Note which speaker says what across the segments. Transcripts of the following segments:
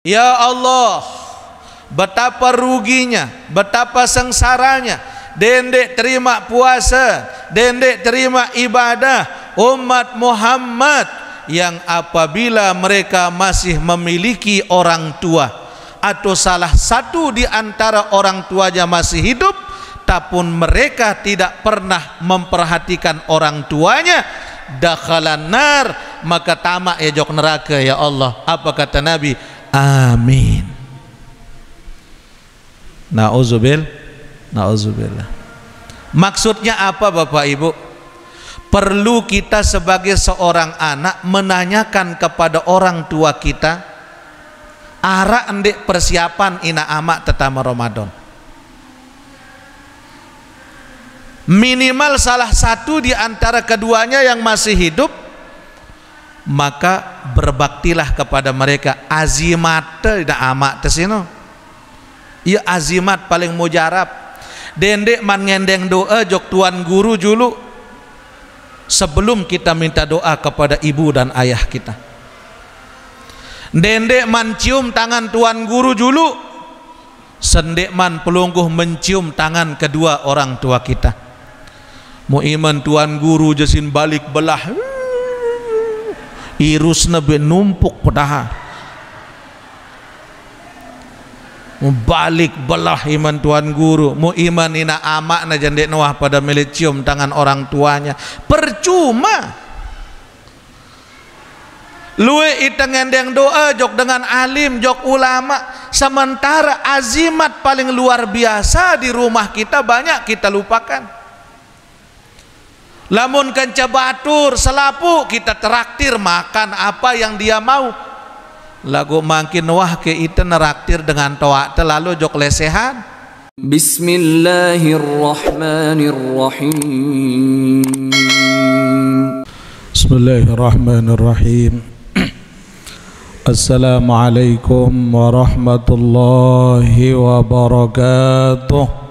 Speaker 1: Ya Allah, betapa ruginya, betapa sengsaranya dendek terima puasa, dendek terima ibadah umat Muhammad yang apabila mereka masih memiliki orang tua atau salah satu di antara orang tuanya masih hidup, tapun mereka tidak pernah memperhatikan orang tuanya, dakhalan nar, maka tamak ya jok neraka ya Allah. Apa kata Nabi? Amin. Na'udzubillah. Maksudnya apa Bapak Ibu? Perlu kita sebagai seorang anak menanyakan kepada orang tua kita, ara endek persiapan ina amak tetama Ramadan. Minimal salah satu di antara keduanya yang masih hidup, maka berbaktilah kepada mereka. Azimat tidak amak tesino. Ia azimat paling mujarab. Dendek man ngendeng doa jok tuan guru julu sebelum kita minta doa kepada ibu dan ayah kita. Dendek man cium tangan tuan guru julu, sendek man pelungguh mencium tangan kedua orang tua kita. Mu iman tuan guru jasin balik belah, irusna be numpuk pedaha. Balik belah iman tuan guru, mu iman ina amak na jandek nawah pada milik cium tangan orang tuanya, percuma. Luwe ita ngendeng doa jok dengan alim, jok ulama, sementara azimat paling luar biasa di rumah kita banyak kita lupakan. Lamun kenca batur selapu kita traktir makan apa yang dia mau. Lagu makin wah ke ita neraktir dengan toa terlalu jok lesehan.
Speaker 2: Bismillahirrahmanirrahim.
Speaker 3: Bismillahirrahmanirrahim. Assalamualaikum warahmatullahi wabarakatuh.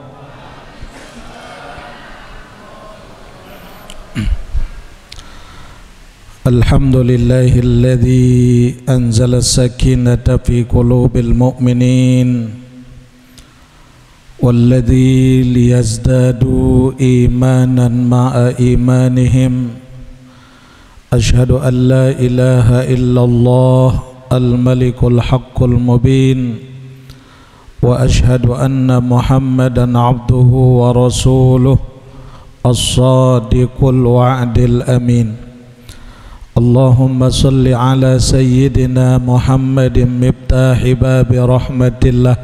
Speaker 3: Alhamdulillahilladzi anzala as-sakinata fi qulubil mu'minin walladzi liyazdadu imanan ma'a imanihim. Ashhadu an la ilaha illallah al-malikul haqqul mubin wa ashhadu anna Muhammadan abduhu wa rasuluh as-sadiqul wa'dil amin. Allahumma salli ala sayyidina Muhammadin miftahi babi rahmatillah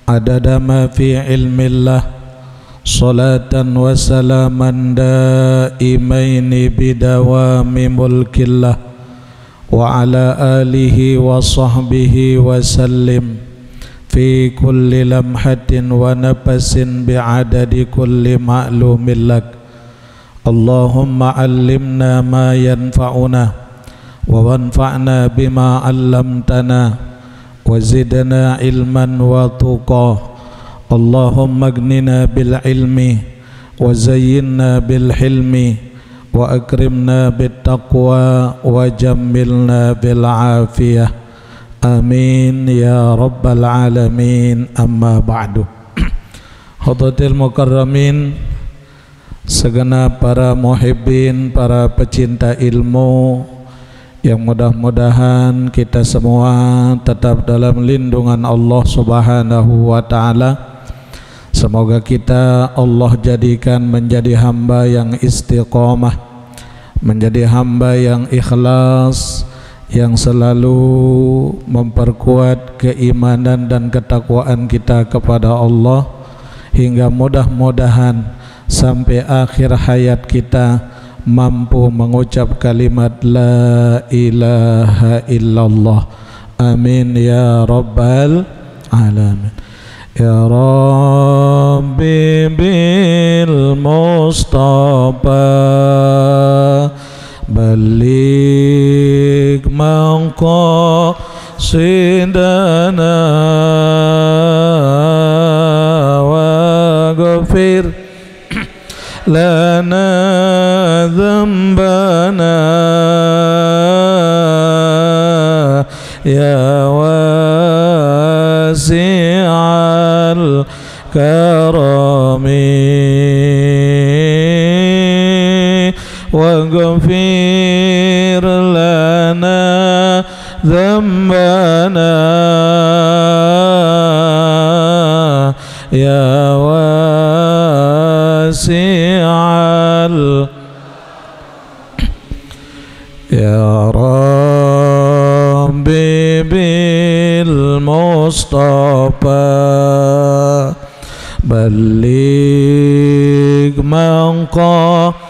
Speaker 3: adada ma fi ilmillah salatan wa salaman daimaini bidawami mulkillah wa ala alihi wa sahbihi wa sallim fi kulli lamhatin wa nafasin bi'adadi kulli ma'lumin lak. Allahumma allimna ma yanfa'una wa wanfa'na bima 'allamtana wa zidna ilman wa tuqa. Allahumma aghnina bil ilmi wa zayyinna bil hilmi wa akrimna bit taqwa wa jammilna bil afiyah. Amin ya rabbal alamin. Amma ba'du. Hadratil mukarramin, segenap para muhibbin, para pecinta ilmu, yang mudah-mudahan kita semua tetap dalam lindungan Allah Subhanahu wa ta'ala. Semoga kita Allah jadikan menjadi hamba yang istiqamah, menjadi hamba yang ikhlas, yang selalu memperkuat keimanan dan ketakwaan kita kepada Allah, hingga mudah-mudahan sampai akhir hayat kita mampu mengucap kalimat la ilaha illallah. Amin ya rabbal alamin. Ya Rabbi bil Mustafa balik maqasidana wa ghafir lana dhanbana ya wa الكرم واغفر لنا ذنبنا يا واسع يا ربي بالمصطفى بلغ مقاصدنا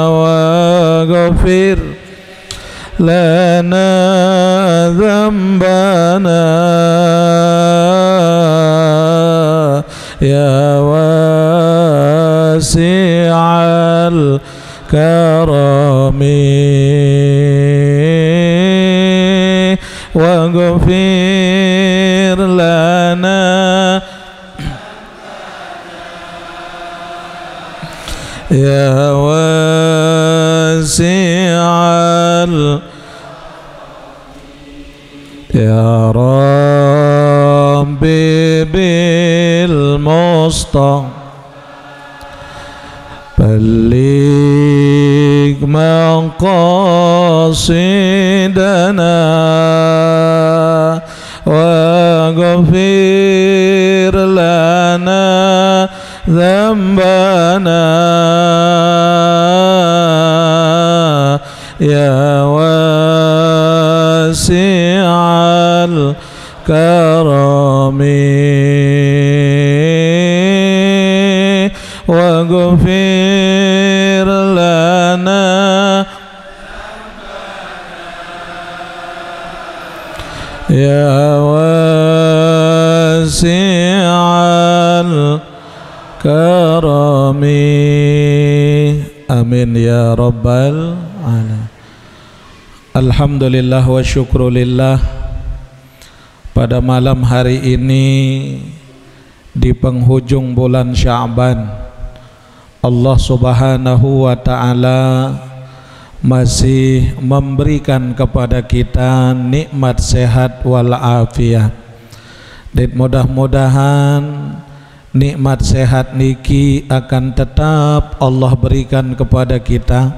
Speaker 3: واغفر لنا ذنبنا يا واسع الكرم واغفر لنا يا واسع يا ربي بالمصطفى بلغ مقاصدنا واغفر لنا ذنبنا يا واسع الكرم واغفر لنا يا واسع الكرم amin ya rabbal alamin. Alhamdulillah wa syukrulillah, pada malam hari ini di penghujung bulan Sya'ban, Allah Subhanahu wa ta'ala masih memberikan kepada kita nikmat sehat wal afiat. Dan mudah-mudahan nikmat sehat niki akan tetap Allah berikan kepada kita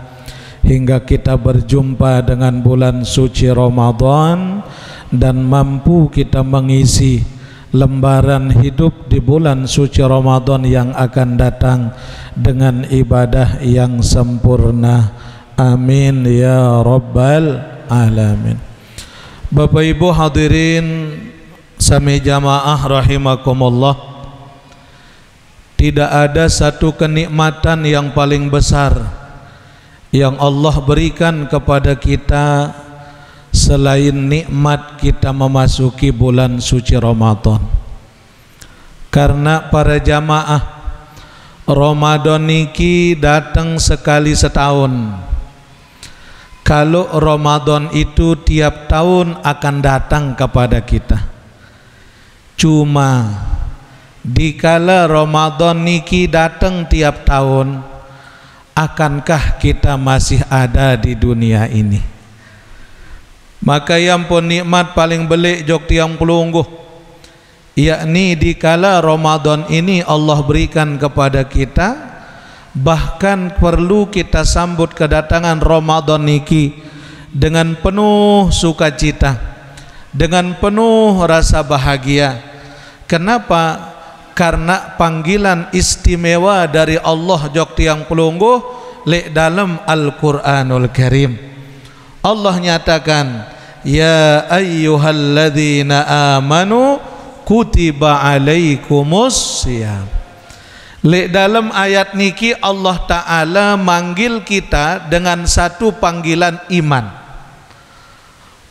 Speaker 3: hingga kita berjumpa dengan bulan suci Ramadan dan mampu kita mengisi lembaran hidup di bulan suci Ramadan yang akan datang dengan ibadah yang sempurna. Amin ya rabbal alamin. Bapak Ibu hadirin sami jamaah rahimakumullah, tidak ada satu kenikmatan yang paling besar yang Allah berikan kepada kita selain nikmat kita memasuki bulan suci Ramadan. Karena para jamaah, Ramadan niki datang sekali setahun. Kalau Ramadan itu tiap tahun akan datang kepada kita. Cuma dikala Ramadan niki datang tiap tahun, akankah kita masih ada di dunia ini? Maka yang pun nikmat paling belik jok tiang pelungguh, yakni dikala Ramadan ini Allah berikan kepada kita, bahkan perlu kita sambut kedatangan Ramadan niki dengan penuh sukacita, dengan penuh rasa bahagia. Kenapa? Karena panggilan istimewa dari Allah jok tiang pelungguh le dalam Al-Quranul Karim. Allah nyatakan, ya ayyuhalladzina amanu kutiba alaikumus siyam. Le dalam ayat niki Allah Ta'ala manggil kita dengan satu panggilan iman.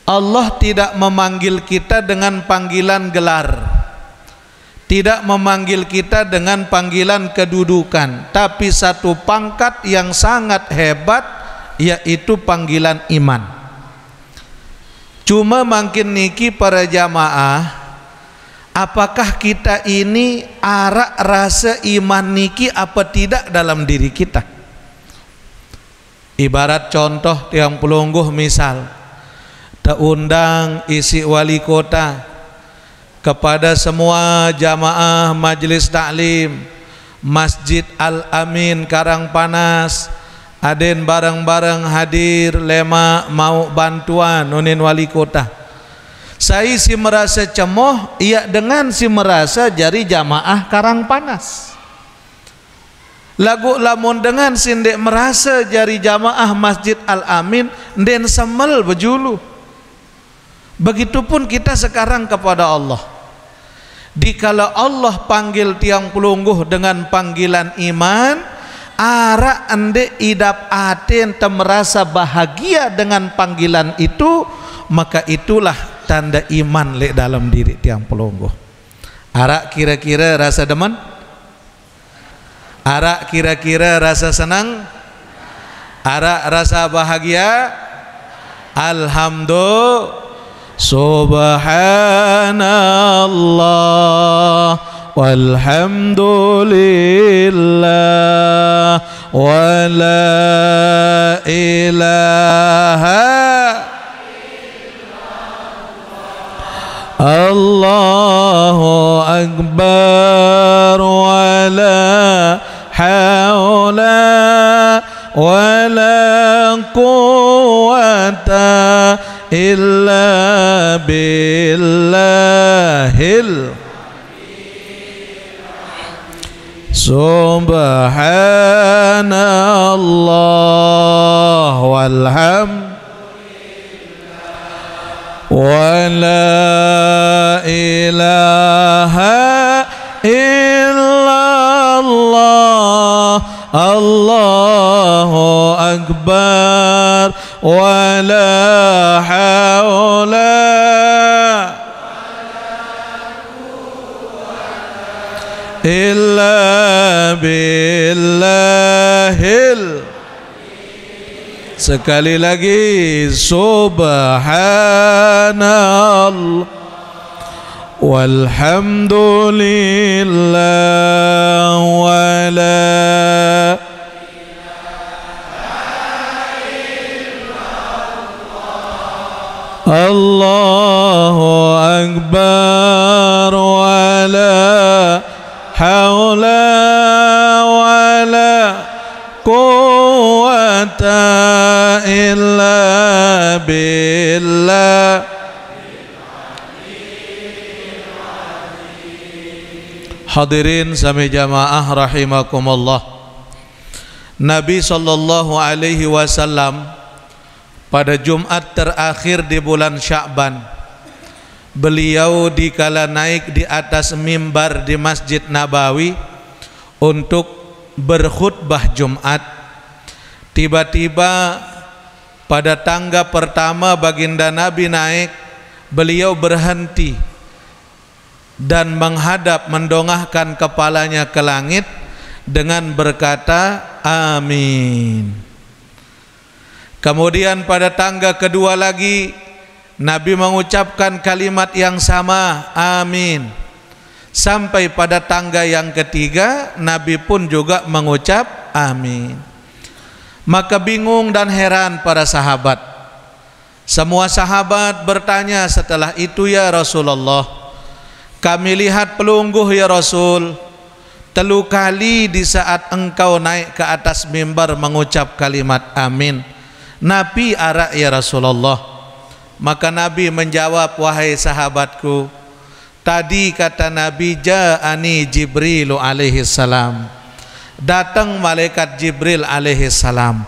Speaker 3: Allah tidak memanggil kita dengan panggilan gelar, tidak memanggil kita dengan panggilan kedudukan, tapi satu pangkat yang sangat hebat, yaitu panggilan iman. Cuma makin niki para jamaah, apakah kita ini arak rasa iman niki apa tidak dalam diri kita? Ibarat contoh tiang pelungguh misal, Terundang isi wali kota kepada semua jamaah Majlis Taklim Masjid Al-Amin Karangpanas, aden bareng-bareng hadir lema mau bantuan nunin wali kota. Saya si merasa cemoh, ia dengan si merasa jari jamaah Karangpanas. Lagu lamun dengan sindek merasa jari jamaah Masjid Al-Amin den semel bejulu. Begitupun kita sekarang kepada Allah. Dikala Allah panggil tiang pelungguh dengan panggilan iman, ara ande idap aten merasa bahagia dengan panggilan itu, maka itulah tanda iman le dalam diri tiang pelungguh. Ara kira-kira rasa demen? Ara kira-kira rasa senang? Ara rasa bahagia? Alhamdulillah. Subhanallah walhamdulillah wa la ilaha Allahu akbar wa la hawla wa la quwwata illa billahil subhanallah walhamdulillah wa la ilaha illallah Allahu akbar wa la hawla illa billahil. Sekali lagi, subhanallah walhamdulillah wa la Allahu akbar wa la hawla wa la quwwata illa billah. Hadirin sami jamaah rahimakumullah. Nabi sallallahu alaihi wasallam pada Jumat terakhir di bulan Sya'ban, beliau dikala naik di atas mimbar di Masjid Nabawi untuk berkhutbah Jumat, tiba-tiba pada tangga pertama baginda Nabi naik, beliau berhenti dan menghadap mendongahkan kepalanya ke langit dengan berkata amin. Kemudian pada tangga kedua lagi Nabi mengucapkan kalimat yang sama, amin. Sampai pada tangga yang ketiga Nabi pun juga mengucap amin. Maka bingung dan heran para sahabat. Semua sahabat bertanya setelah itu, ya Rasulullah, kami lihat pelungguh ya Rasul, 3 kali di saat engkau naik ke atas mimbar mengucap kalimat amin. Nabi arak ya Rasulullah. Maka Nabi menjawab, wahai sahabatku, tadi kata Nabi, ja'ani Jibril alaihi salam, datang malaikat Jibril alaihi salam.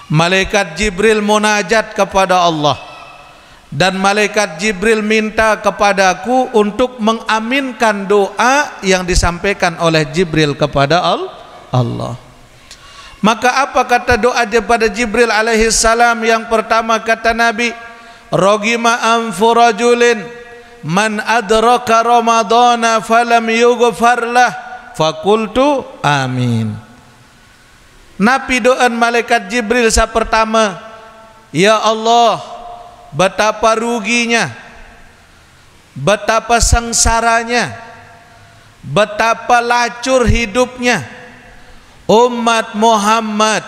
Speaker 3: Malaikat Jibril munajat kepada Allah, dan malaikat Jibril minta kepadaku untuk mengaminkan doa yang disampaikan oleh Jibril kepada Allah. Maka apa kata doa daripada Jibril alaihi salam? Yang pertama kata Nabi, rogima anfu rajulin man adraka ramadana falam yughfar lah fakultu amin. Nabi doa malaikat Jibril sa pertama, ya Allah, betapa ruginya, betapa sengsaranya, betapa lacur hidupnya umat Muhammad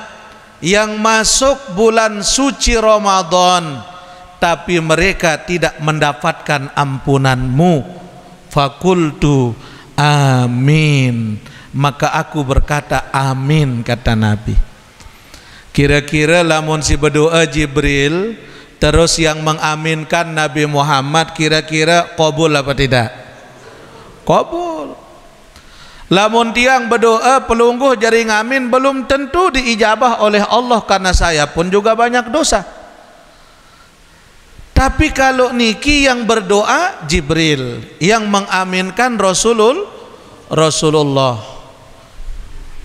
Speaker 3: yang masuk bulan suci Ramadan tapi mereka tidak mendapatkan ampunanmu. Fakultu amin, maka aku berkata amin, kata Nabi. Kira-kira lamun si berdoa Jibril terus yang mengaminkan Nabi Muhammad, kira-kira qabul apa tidak? Qabul. Lamun tiang berdoa pelungguh jari ngamin, belum tentu diijabah oleh Allah, karena saya pun juga banyak dosa. Tapi kalau niki yang berdoa Jibril, yang mengaminkan Rasulullah,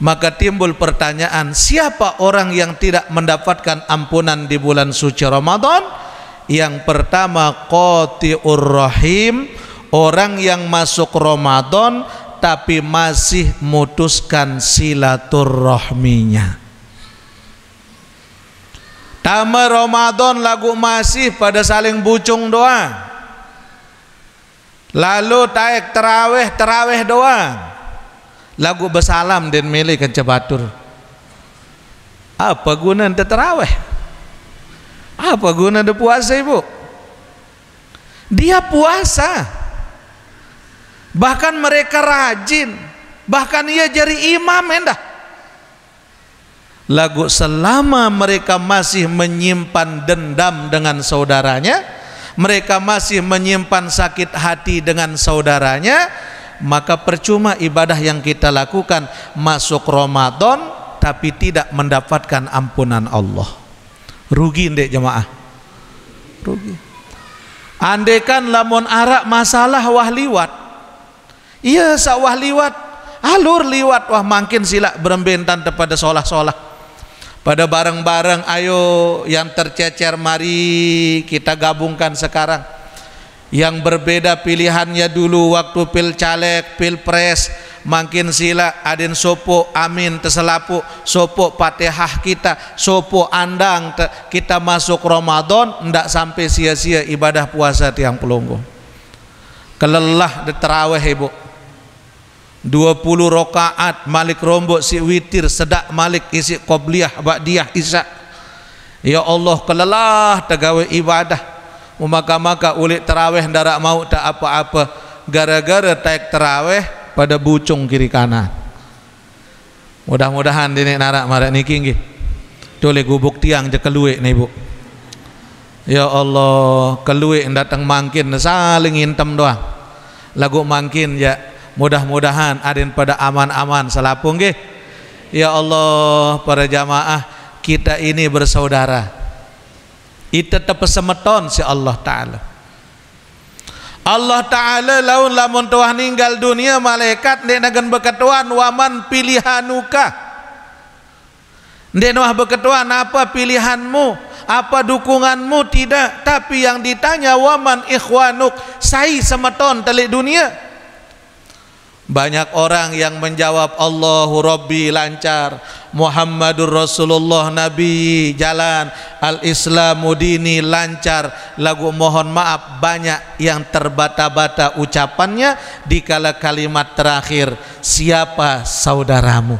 Speaker 3: maka timbul pertanyaan, siapa orang yang tidak mendapatkan ampunan di bulan suci Ramadan? Yang pertama, qati'ur rahim, orang yang masuk Ramadan tapi masih mutuskan silaturahminya. Tama Ramadan lagu masih pada saling bucung doang, lalu taek terawih doang, lagu bersalam dan milih ke cebatur. Apa guna ente terawih? Apa guna ente puasa, ibu? Dia puasa, bahkan mereka rajin, bahkan ia jadi imam endah. Lagu selama mereka masih menyimpan dendam dengan saudaranya, mereka masih menyimpan sakit hati dengan saudaranya, maka percuma ibadah yang kita lakukan masuk Ramadan tapi tidak mendapatkan ampunan Allah. Rugi ndek jemaah, rugi. Andaikan lamun arak masalah wah liwat, iya sak wah liwat, alur liwat wah makin sila berembentan kepada solah-solah. Pada bareng-bareng, ayo yang tercecer mari kita gabungkan sekarang. Yang berbeda pilihannya dulu waktu pil caleg, pilpres, makin sila adin sopo amin teselapu, sopo Fatihah kita, sopo andang kita masuk Ramadan, ndak sampai sia-sia ibadah puasa tiang pelunggu. Kelelah de terawih, ibu. 20 rakaat malik rombok si witir, sedak malik isi qobliyah ba'diyah isya. Ya Allah, kelelah tegawe ibadah. Maka ulik terawih ndarak mau tak apa-apa, gara-gara taik terawih pada bucung kiri kanan. Mudah-mudahan dini narak marak niki nggih. Dole gubuk tiang je keluik nih, Bu. Ya Allah, keluik datang mangkin saling hintem doang. Lagu mangkin ya, mudah-mudahan adin pada aman-aman selapung nggih. Ya Allah, para jamaah kita ini bersaudara. Itu tetap semeton si Allah Ta'ala. Allah Ta'ala lamun tuah ninggal dunia, malaikat ndek nagan beketuan waman pilihanuka. Ndek nuah beketuan apa pilihanmu, apa dukunganmu, tidak. Tapi yang ditanya waman ikhwanuk, sai semeton telik dunia. Banyak orang yang menjawab Allahu Rabbi lancar, Muhammadur Rasulullah Nabi jalan, Al-Islamu dini lancar. Lagu mohon maaf banyak yang terbata-bata ucapannya di kala kalimat terakhir, siapa saudaramu?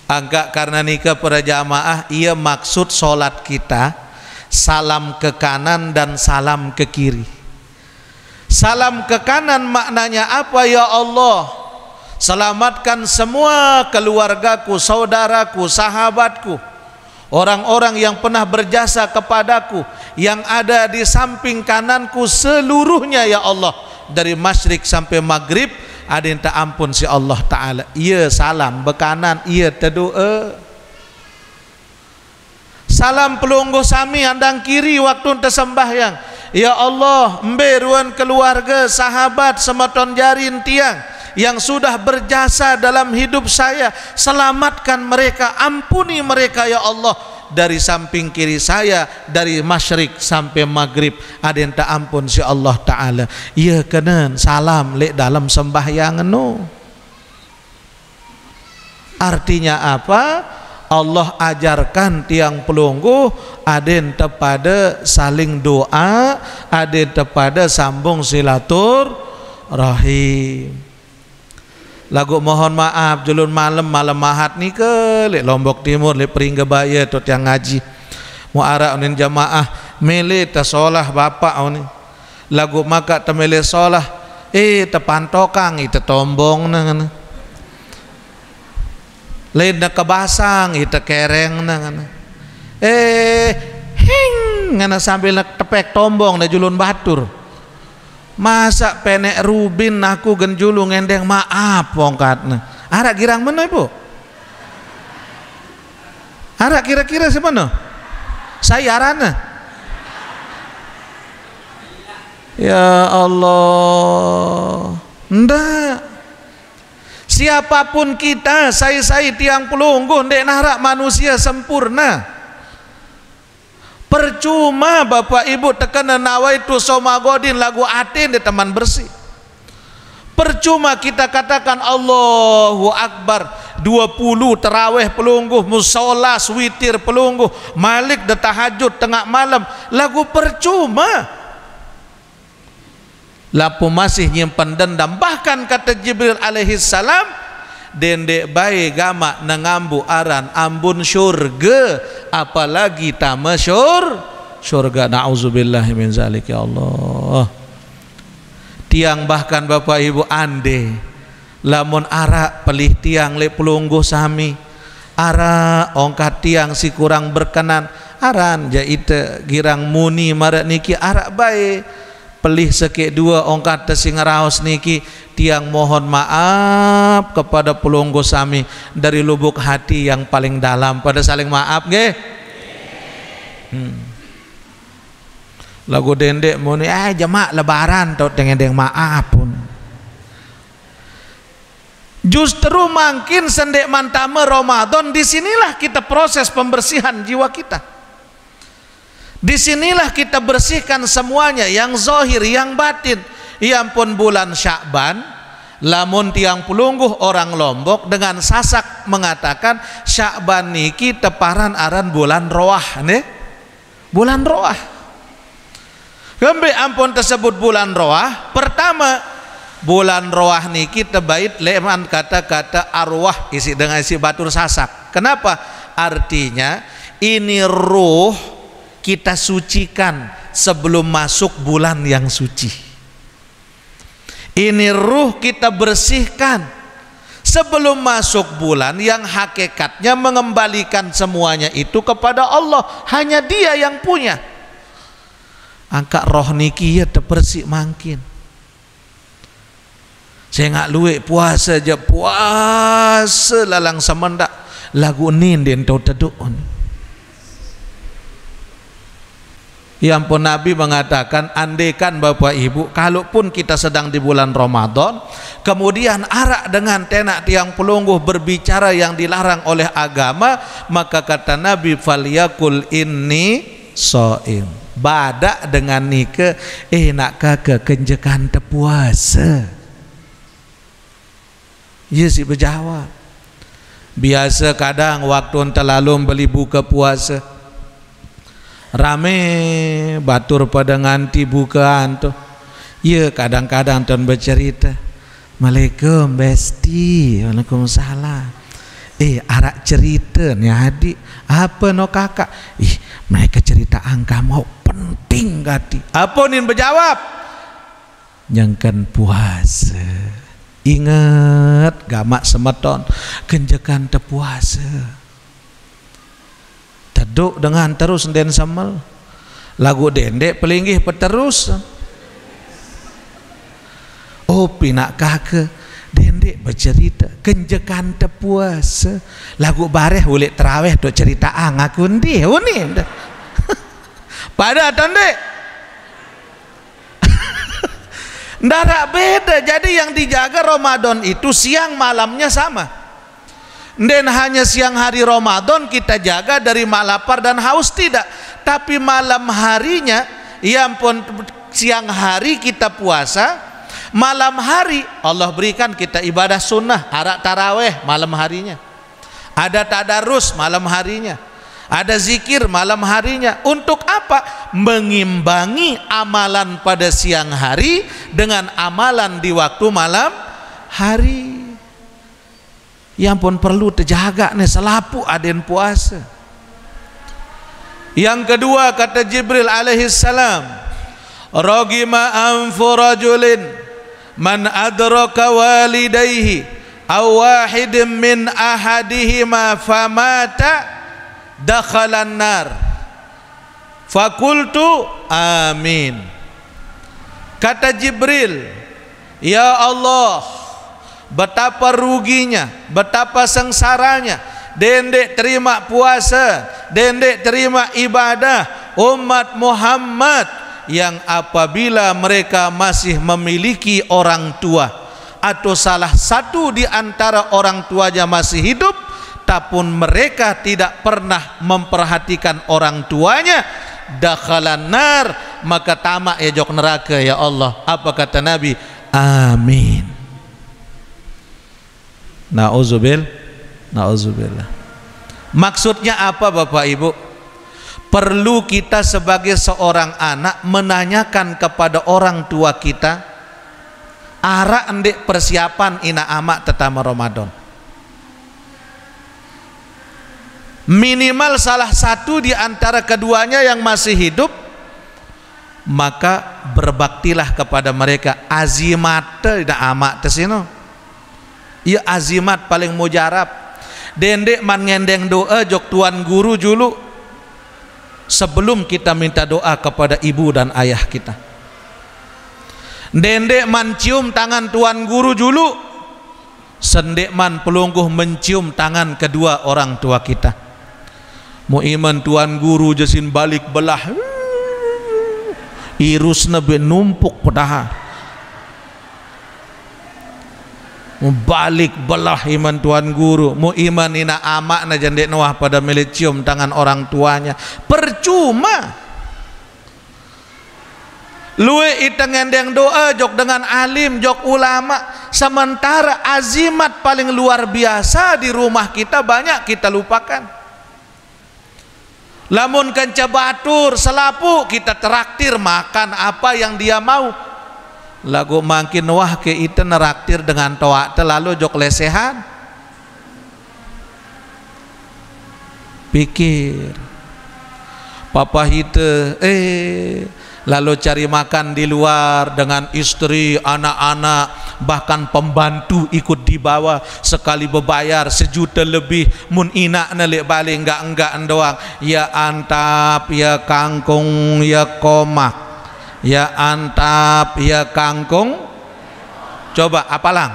Speaker 3: Agak karena nikah para jamaah, ia maksud solat kita salam ke kanan dan salam ke kiri. Salam ke kanan maknanya apa? Ya Allah, selamatkan semua keluargaku, saudaraku, sahabatku, orang-orang yang pernah berjasa kepadaku, yang ada di samping kananku seluruhnya ya Allah, dari masyrik sampai maghrib. Ada yang tak ampun si Allah Ta'ala. Ia salam bekanan, ia terdoa. Salam pelungguh sami andang kiri waktu tersembahyang. Ya Allah, emberuan keluarga, sahabat, semeton jarin tiang yang sudah berjasa dalam hidup saya, selamatkan mereka, ampuni mereka ya Allah, dari samping kiri saya, dari masyrik sampai maghrib. Ada yang tak ampun si Allah Ta'ala. Ya kena salam lek dalam sembahyang no. Artinya apa? Allah ajarkan tiang pelungguh aden tepada saling doa, aden tepada sambung silatur rahim. Lagu mohon maaf julun malam mahat ni ke lek Lombok Timur lek Peringgebaya tot yang ngaji. muara unin jamaah mele ta solah bapak oni lagu maka ta mele solah tepantokang ita tombong na lain na kabasang ita kereng na hing ngana sambil nak tepek tombong na julun batur masa penek rubin aku genjulu ngendeng maaf pongkat na ara girang mana ibu ara kira-kira semana saya arana ya Allah ndak siapapun kita saya tiang pelungguh ndek narak manusia sempurna percuma bapak ibu tekan nawaitu somagodin lagu atin di teman bersih percuma kita katakan Allahu Akbar 20 terawih pelungguh musola witir pelungguh malik de tahajud tengah malam lagu percuma lapu masih nyimpan dendam bahkan kata Jibril alaihi salam dendek bayi gama nengambu aran ambun syurga apalagi tama syurga na'udzubillahi min zalik ya Allah tiang bahkan bapak ibu ande lamun ara pelih tiang le pelungguh sami ara ongkat tiang si kurang berkenan aran jaite girang muni marak niki ara bae pelih sekek dua ongkat sing raos niki tiang mohon maaf kepada pelungguh sami dari lubuk hati yang paling dalam pada saling maaf nggih lagu dendek muni jemaah lebaran tau deng maaf pun justru makin sendek mantame Ramadan disinilah kita proses pembersihan jiwa kita disinilah kita bersihkan semuanya yang zahir yang batin ya ampun bulan Sya'ban lamun tiang pelungguh orang Lombok dengan sasak mengatakan Sya'ban niki teparan aran bulan roah nih bulan roah gembe ampun tersebut bulan roah pertama bulan roah niki tebait leman kata-kata arwah isi dengan isi batur sasak kenapa artinya ini ruh kita sucikan sebelum masuk bulan yang suci ini ruh kita bersihkan sebelum masuk bulan yang hakikatnya mengembalikan semuanya itu kepada Allah hanya dia yang punya angka roh niki ya terbersih mangkin saya nggak luwe puasa aja puasa lalang semendak lagu ninden tau teduun ya ampun Nabi mengatakan andaikan bapak ibu kalaupun kita sedang di bulan Ramadan kemudian arak dengan tenak tiang pelungguh berbicara yang dilarang oleh agama maka kata Nabi falyakul inni shaim badak dengan nike nak kakak kenjekan tepuasa ya si berjawab biasa kadang waktu terlalu beli buka puasa rame batur pada nganti bukaan tuh ya kadang-kadang tuan bercerita Assalamualaikum besti Waalaikumsalam arak cerita nih adik apa no kakak mereka cerita angka mau penting gati apa nih berjawab nyangkan puasa ingat gamak semeton kenjekan tepuasa teduk dengan terus den semel lagu dendek pelinggih peterus pinak kakek dendek bercerita kenjekan tepuasa lagu bareh ulik terawih tu cerita aku ndi pada tandek ndarak beda jadi yang dijaga Ramadan itu siang malamnya sama dan hanya siang hari Ramadan kita jaga dari malapar dan haus tidak tapi malam harinya ya ampun siang hari kita puasa malam hari Allah berikan kita ibadah sunnah arak taraweh malam harinya ada tadarus malam harinya ada zikir malam harinya untuk apa mengimbangi amalan pada siang hari dengan amalan di waktu malam hari yang pun perlu terjaga nih selapu aden puasa
Speaker 1: Yang kedua kata Jibril alaihi salam, ragima anfu rajulin man adraka walidayhi aw wahidin min ahadihima famata dakhalan nar. Fakultu amin. Kata Jibril, ya Allah, betapa ruginya, betapa sengsaranya dendek terima puasa, dendek terima ibadah umat Muhammad yang apabila mereka masih memiliki orang tua atau salah satu di antara orang tuanya masih hidup, tapun mereka tidak pernah memperhatikan orang tuanya, dakhalan nar, maka tamak ya jok neraka ya Allah. Apa kata Nabi? Amin. Na'udzubillah. Maksudnya apa Bapak Ibu? Perlu kita sebagai seorang anak menanyakan kepada orang tua kita, ara endek persiapan ina amak tetama Ramadan. Minimal salah satu di antara keduanya yang masih hidup, maka berbaktilah kepada mereka. Azimat tidak amak tesino. Ia azimat paling mujarab. Dendek man ngendeng doa jok tuan guru julu sebelum kita minta doa kepada ibu dan ayah kita. Dendek man cium tangan tuan guru julu, sendek man pelungguh mencium tangan kedua orang tua kita. Mu iman tuan guru jasin balik belah, irusna be numpuk pedaha. Balik belah iman tuan guru, mu iman ina amak na jandek nawah pada milik cium tangan orang tuanya, percuma. Luwe ita ngendeng doa jok dengan alim jok ulama, sementara azimat paling luar biasa di rumah kita banyak kita lupakan. Lamun kenca batur selapu kita traktir makan apa yang dia mau. Lagu makin wah ke ita neraktir dengan toa terlalu jok lesehan. Pikir papa hita lalu cari makan di luar dengan istri, anak-anak, bahkan pembantu ikut dibawa, sekali berbayar 1 juta lebih, mun inak nalik balik enggak doang, ya antap, ya kangkung, ya komak, ya antap, ya kangkung, coba apalang.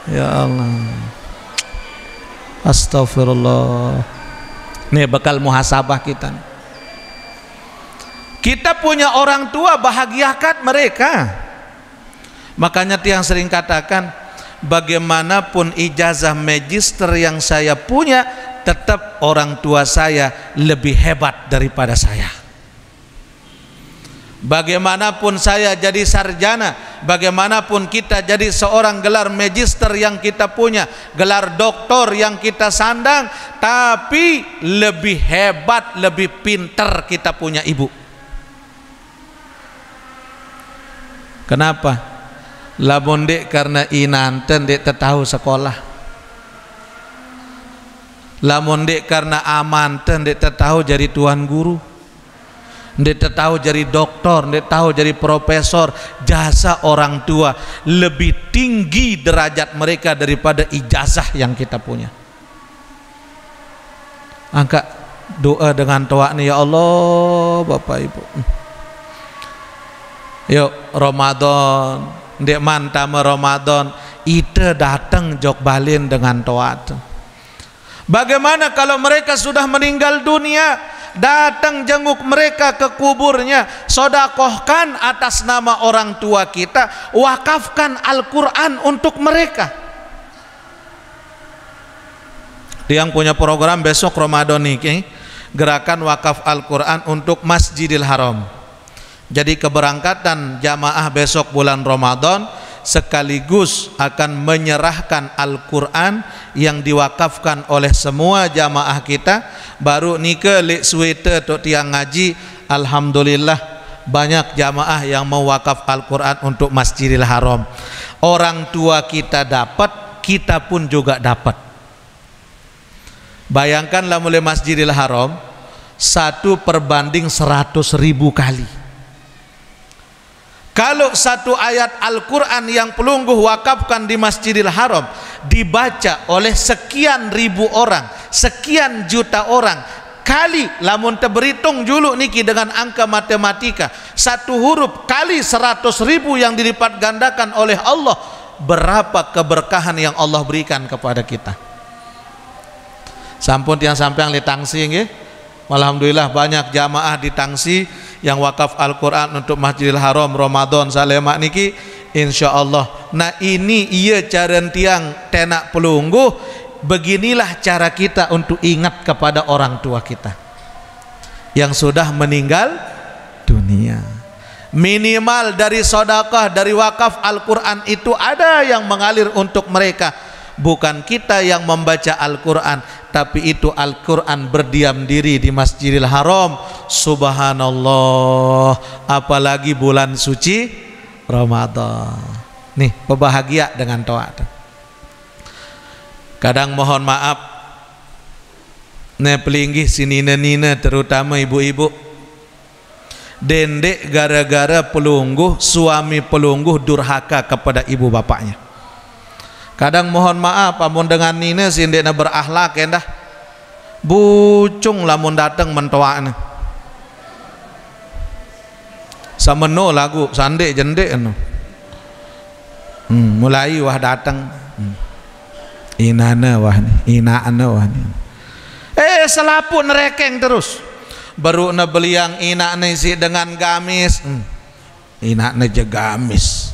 Speaker 1: Ya Allah, astagfirullah. Ini bakal muhasabah kita. Kita punya orang tua, bahagiakan mereka. Makanya tiang sering katakan, bagaimanapun ijazah magister yang saya punya, tetap orang tua saya lebih hebat daripada saya. Bagaimanapun saya jadi sarjana, bagaimanapun kita jadi seorang gelar magister yang kita punya, gelar doktor yang kita sandang, tapi lebih hebat, lebih pintar kita punya ibu. Kenapa? Lamun dek karena inanten dek tahu sekolah. Lamun dek karena amanten dek tahu jadi tuan guru. Ndek tahu jadi doktor, ndek tahu jadi profesor. Jasa orang tua lebih tinggi derajat mereka daripada ijazah yang kita punya. Angkat doa dengan toa nih, ya Allah Bapak Ibu. Yuk Ramadan, ndek mantama Ramadan, ite datang jok balin dengan toa. Bagaimana kalau mereka sudah meninggal dunia? Datang jenguk mereka ke kuburnya, sodakohkan atas nama orang tua kita, wakafkan Al-Quran untuk mereka. Yang punya program besok Ramadan nih, gerakan wakaf Al-Quran untuk Masjidil Haram. Jadi keberangkatan jamaah besok bulan Ramadan sekaligus akan menyerahkan Al-Quran yang diwakafkan oleh semua jamaah kita. Baru nikah lek suwete tok tiang ngaji, alhamdulillah banyak jamaah yang mau wakaf Al-Quran untuk Masjidil Haram. Orang tua kita dapat,
Speaker 3: kita pun juga dapat. Bayangkanlah mulai Masjidil Haram 1/100.000 kali. Kalau satu ayat Al-Quran yang pelungguh wakafkan di Masjidil Haram dibaca oleh sekian ribu orang, sekian juta orang, kali lamun terberitung julu niki dengan angka matematika, satu huruf kali 100.000 yang dilipat gandakan oleh Allah, berapa keberkahan yang Allah berikan kepada kita. Sampun yang sampai yang ditangsi nggih. Alhamdulillah banyak jamaah di Tangsi yang wakaf Al-Quran untuk Masjidil Haram Ramadan salemak niki insyaallah. Nah ini iya cara tiang tenak pelungguh. Beginilah cara kita untuk ingat kepada orang tua kita yang sudah meninggal dunia. Minimal dari sedekah, dari wakaf Al-Quran itu ada yang mengalir untuk mereka. Bukan kita yang membaca Al-Quran, tapi itu Al-Quran berdiam diri di Masjidil Haram. Subhanallah, apalagi bulan suci Ramadan. Nih, berbahagia dengan doa. Kadang mohon maaf, nih pelinggih sini nina terutama ibu-ibu, dendek gara-gara pelungguh, suami pelungguh durhaka kepada ibu bapaknya. Kadang mohon maaf, amun dengan nina sindekna berakhlak endah, bucung lamun datang mentoakna. Sameno lagu sandek jendek anu. Mulai wah datang. Inana wah ni, inaana wah ni. Selaput nerekeng terus. Baru na beliang ina isi dengan gamis. Ina na je gamis.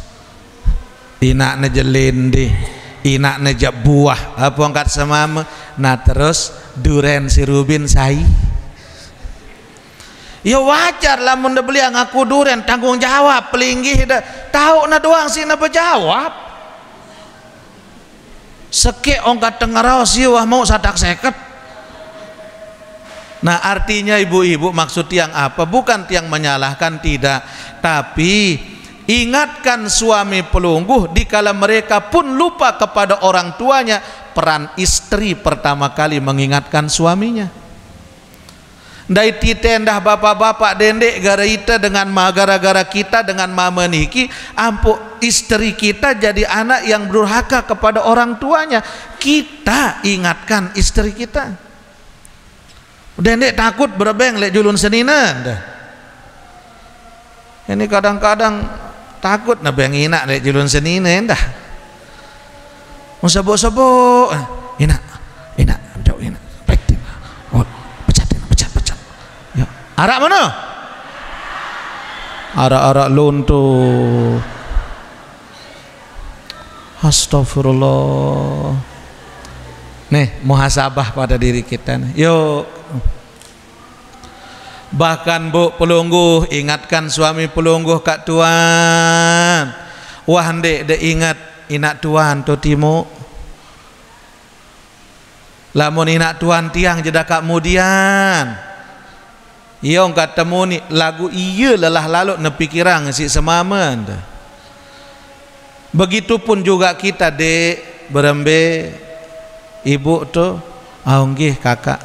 Speaker 3: Ina na je lende. Ina na je buah. Apa angkat semama. Nah terus duren si Rubin sai. Ya wajar lah mun beliang aku duren tanggung jawab pelinggih dah. Tahu na doang sih na berjawab. Seke ongkat tengarau siwah mau sadak seket. Nah artinya ibu-ibu maksud tiang apa? Bukan tiang menyalahkan, tidak, tapi ingatkan suami pelungguh dikala mereka pun lupa kepada orang tuanya. Peran istri pertama kali mengingatkan suaminya. Dai titendah bapak-bapak dendek gara ita dengan gara-gara kita dengan mama niki ampu istri kita jadi anak yang durhaka kepada orang tuanya. Kita ingatkan istri kita. Dendek takut berebeng lek julun senina dah. Ini kadang-kadang takut na bengina lek julun senina dah. Musabok-sabok ina jauh ina pekting. Oh, pecat. Ya, arak mana? Arak luntur. Astagfirullah. Nih, muhasabah pada diri kita nih. Yuk. Bahkan bu pelungguh ingatkan suami pelungguh kak tuan. Wah ndek de ingat inak tuan to timo. Lamun inak tuan tiang jeda kak kemudian. Iong ketemu ni lagu iya lelah lalu nepikirang si semamen. Begitupun juga kita dek berembe ibu tu aunggih kakak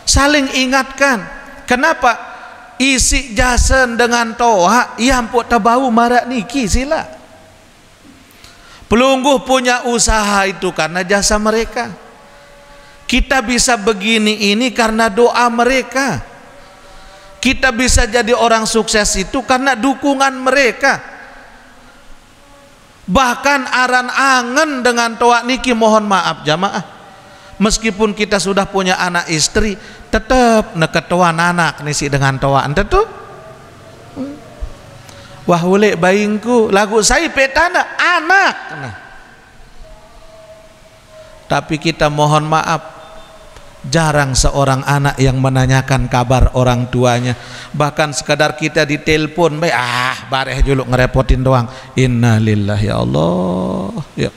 Speaker 3: saling ingatkan. Kenapa isi jasen dengan toha yang pun tabau marak niki sila. Pelungguh punya usaha itu karena jasa mereka. Kita bisa begini ini karena doa mereka. Kita bisa jadi orang sukses itu karena dukungan mereka. Bahkan aran angen dengan toa niki mohon maaf jamaah. Meskipun kita sudah punya anak istri, tetap neketuan anak nisi dengan toa ente tuh. Wah ulek baingku lagu saya petana anak. Nah. Tapi kita mohon maaf, jarang seorang anak yang menanyakan kabar orang tuanya. Bahkan sekadar kita ditelepon, bareh juluk ngerepotin doang. Innalillahi ya Allah. Ya.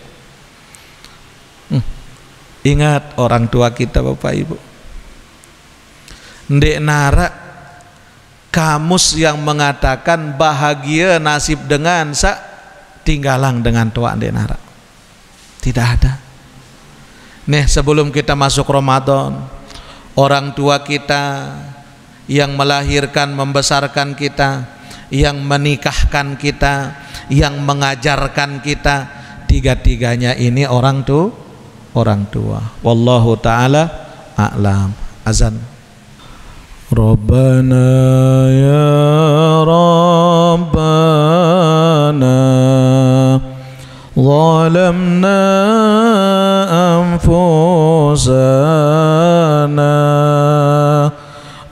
Speaker 3: Ingat orang tua kita Bapak Ibu. Ndek nara kamus yang mengatakan bahagia nasib dengan tinggalang dengan tua ndek nara. Tidak ada. Nih sebelum kita masuk Ramadan, orang tua kita yang melahirkan membesarkan kita, yang menikahkan kita, yang mengajarkan kita, tiga-tiganya ini orang tua. Wallahu ta'ala a'lam. Azan. Rabbana ya Rabbana zalamna anfusana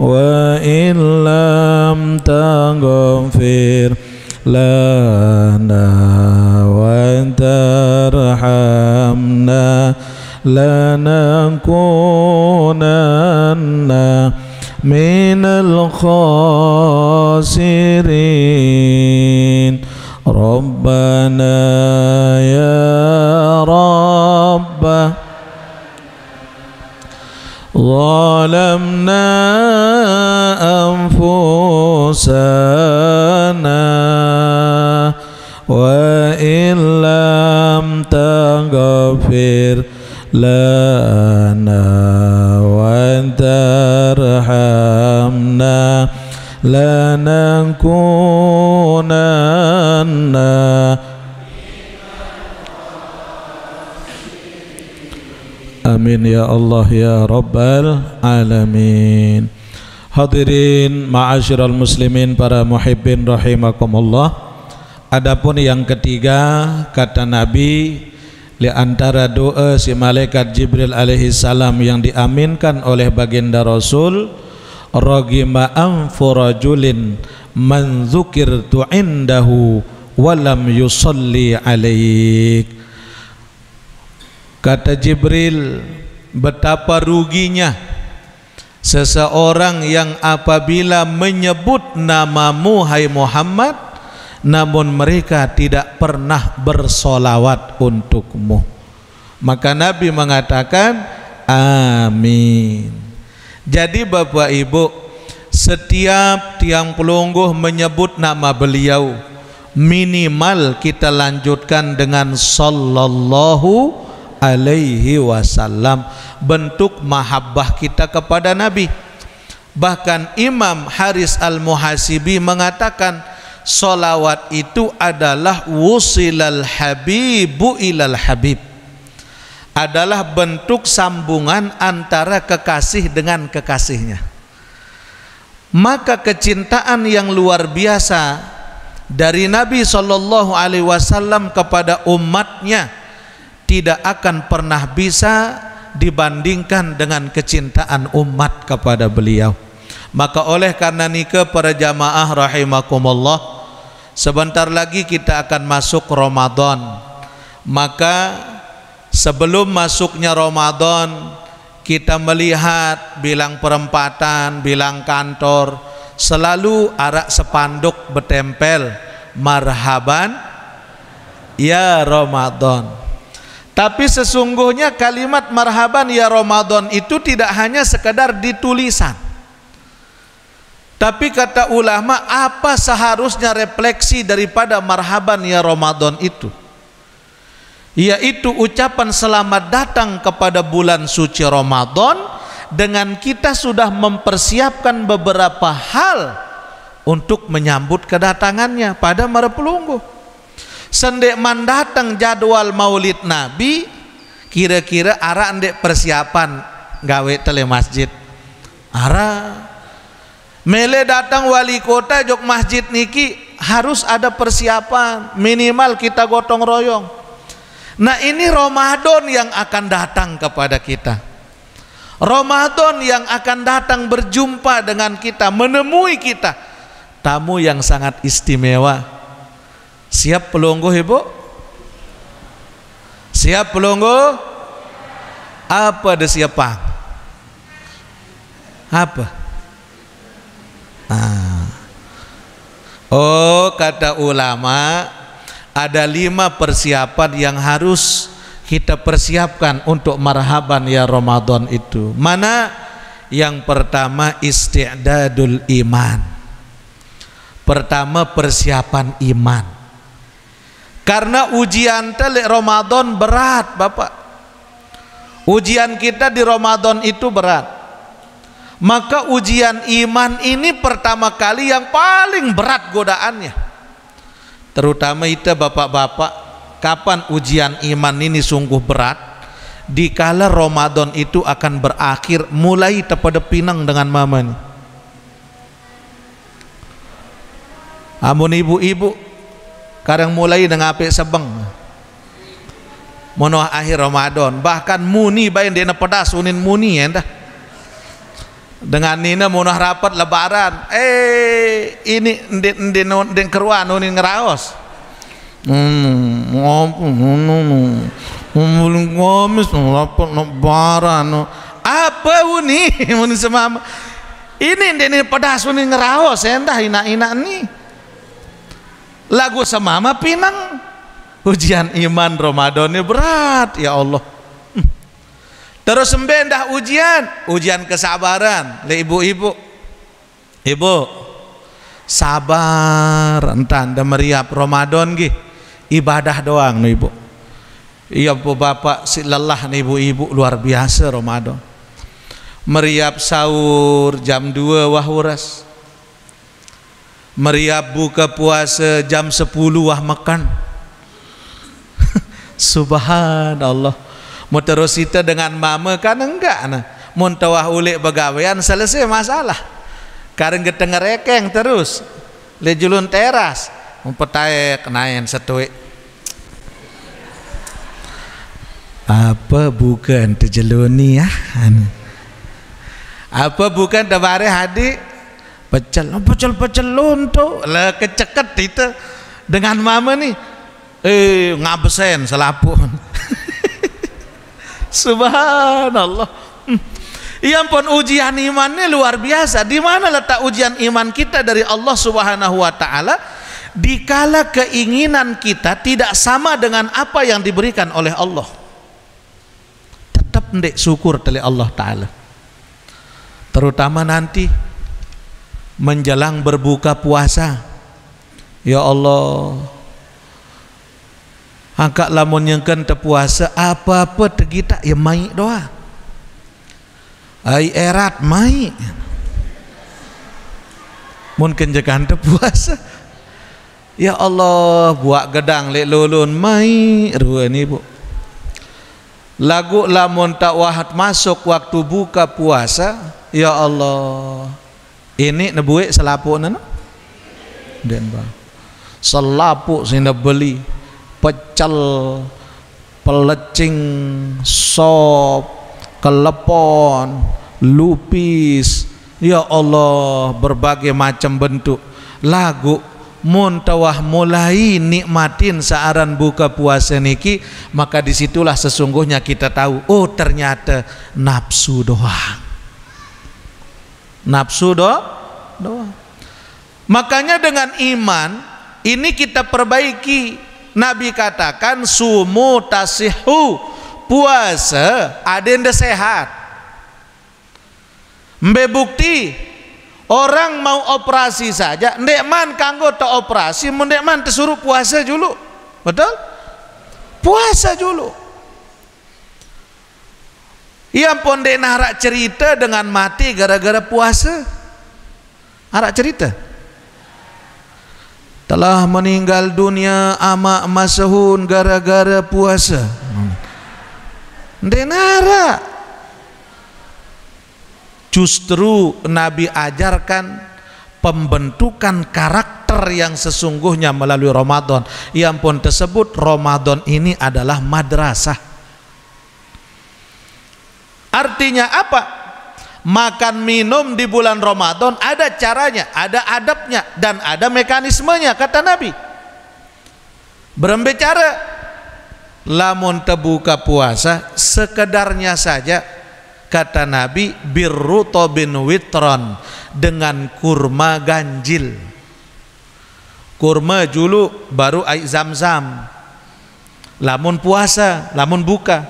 Speaker 3: wa illam taghfir lana wa tarhamna lanakunanna minal khasirin. Rabbana ya Rabbah zalamna anfusana wa illam taghfir lana wa tarhamna lanakunanna. Amin ya Allah ya Rabbal Alamin. Hadirin ma'asyiral muslimin para muhibbin rahimakumullah. Adapun yang ketiga, kata Nabi, di antara doa si malaikat Jibril alaihi salam yang diaminkan oleh baginda Rasul, ragima anfu rajulin man dzukirtu indahu wa lam yusalli alaik. Kata Jibril, betapa ruginya seseorang yang apabila menyebut namamu hai Muhammad, namun mereka tidak pernah bersolawat untukmu. Maka Nabi mengatakan amin. Jadi Bapak Ibu, setiap tiang pelungguh menyebut nama beliau, minimal kita lanjutkan dengan sallallahu alaihi wasallam, bentuk mahabbah kita kepada Nabi. Bahkan Imam Haris Al-Muhasibi mengatakan solawat itu adalah wusilal habibu ilal habib, adalah bentuk sambungan antara kekasih dengan kekasihnya. Maka kecintaan yang luar biasa dari Nabi Shallallahu Alaihi Wasallam kepada umatnya tidak akan pernah bisa dibandingkan dengan kecintaan umat kepada beliau. Maka oleh karena nikah para jamaah rahimakumullah, sebentar lagi kita akan masuk Ramadan. Maka sebelum masuknya Ramadan, kita melihat bilang perempatan, bilang kantor, selalu arak sepanduk bertempel marhaban ya Ramadan. Tapi sesungguhnya kalimat marhaban ya Ramadan itu tidak hanya sekedar ditulisan. Tapi kata ulama, apa seharusnya refleksi daripada marhaban ya Ramadan itu? Yaitu ucapan selamat datang kepada bulan suci Ramadan, dengan kita sudah mempersiapkan beberapa hal untuk menyambut kedatangannya pada marapelungguh. Sendek mandatang jadwal maulid Nabi, kira-kira ara ndek persiapan gawe tele masjid. Ara mele datang wali kota jok masjid niki harus ada persiapan, minimal kita gotong royong. Nah ini Ramadan yang akan datang kepada kita, Ramadan yang akan datang berjumpa dengan kita, menemui kita, tamu yang sangat istimewa. Siap pelungguh Ibu? Siap pelungguh? Apa ada siapa? Apa? Oh, kata ulama, ada 5 persiapan yang harus kita persiapkan untuk marhaban ya Ramadan itu. Mana? Yang pertama isti'dadul iman. Pertama persiapan iman. Karena ujian telek Ramadan berat Bapak. Ujian kita di Ramadan itu berat. Maka ujian iman ini pertama kali yang paling berat godaannya. Terutama itu bapak-bapak, kapan ujian iman ini sungguh berat? Dikala Ramadan itu akan berakhir, mulai tepada pinang dengan mama nih. Amun ibu-ibu kadang mulai dengan apik sebeng mono akhir Ramadan, bahkan muni bain dena pedas unin muni ya dah. Dengan nina mono rapat lebaran, ini den keruan unin ngeraos. Ngomis rapat lebaran. Apa uni muni semama. Ini dena pedas unin ngeraos ya dah ina-ina ni. Lagu semama pinang. Ujian iman Ramadannya berat ya Allah. Terus sembendah ujian kesabaran. Le ibu-ibu, ibu sabar entan da meriap Ramadan gi ibadah doang nih ibu. Iya bu bapak si lelah nih ibu-ibu luar biasa Ramadan. Meriap sahur jam 2 wahuras. Meriap buka puasa jam 10 wah makan. Subhanallah. Mau terus kita dengan mama kan enggak nah. Mun tawah ulik begawean selesai masalah. Kareng geteng rekeng terus. Le julun teras. Mun petae kenaen setuik. Apa bukan tejeluni ya? Apa bukan tabare hadi pecel lunto lah keceket itu dengan mama nih. Ngabesen selapun. Subhanallah. Iya pun ujian imannya luar biasa. Di mana letak ujian iman kita dari Allah Subhanahu wa taala? Dikala keinginan kita tidak sama dengan apa yang diberikan oleh Allah. Tetap ndek syukur dari Allah taala. Terutama nanti menjelang berbuka puasa. Ya Allah, angkat lamun yang kan terpuasa apa-apa tegita ya mai doa. Ai erat mai. Mun kenjekan terpuasa. Ya Allah, buat gedang lek lulun mai ruan ibu. Lagu lamun tak wahat masuk waktu buka puasa, ya Allah. Ini nebuik selapuk nana. Den ba. Selapuk sina beli pecel, pelecing, sop, kelepon, lupis, ya Allah, berbagai macam bentuk. Lagu mun tawah mulai nikmatin saaran buka puasa niki, maka disitulah sesungguhnya kita tahu, oh ternyata nafsu doang. Nafsu doang. Makanya dengan iman ini kita perbaiki. Nabi katakan sumu tasihu, puasa adenda sehat. Mbe bukti orang mau operasi saja ndek man kanggo ta operasi mun ndek man tersuruh puasa dulu. Betul? Puasa dulu. Ia pun dek narak cerita dengan mati gara-gara puasa. Arak cerita telah meninggal dunia amak masahun gara-gara puasa. Denara. Justru Nabi ajarkan pembentukan karakter yang sesungguhnya melalui Ramadan. Yang pun tersebut Ramadan ini adalah madrasah. Artinya apa? Makan minum di bulan Ramadan ada caranya, ada adabnya, dan ada mekanismenya, kata Nabi. Berembe cara. Lamun terbuka puasa sekedarnya saja, kata Nabi, birrutobin witron, dengan kurma ganjil. Kurma dulu baru air zam-zam. Lamun puasa, lamun buka.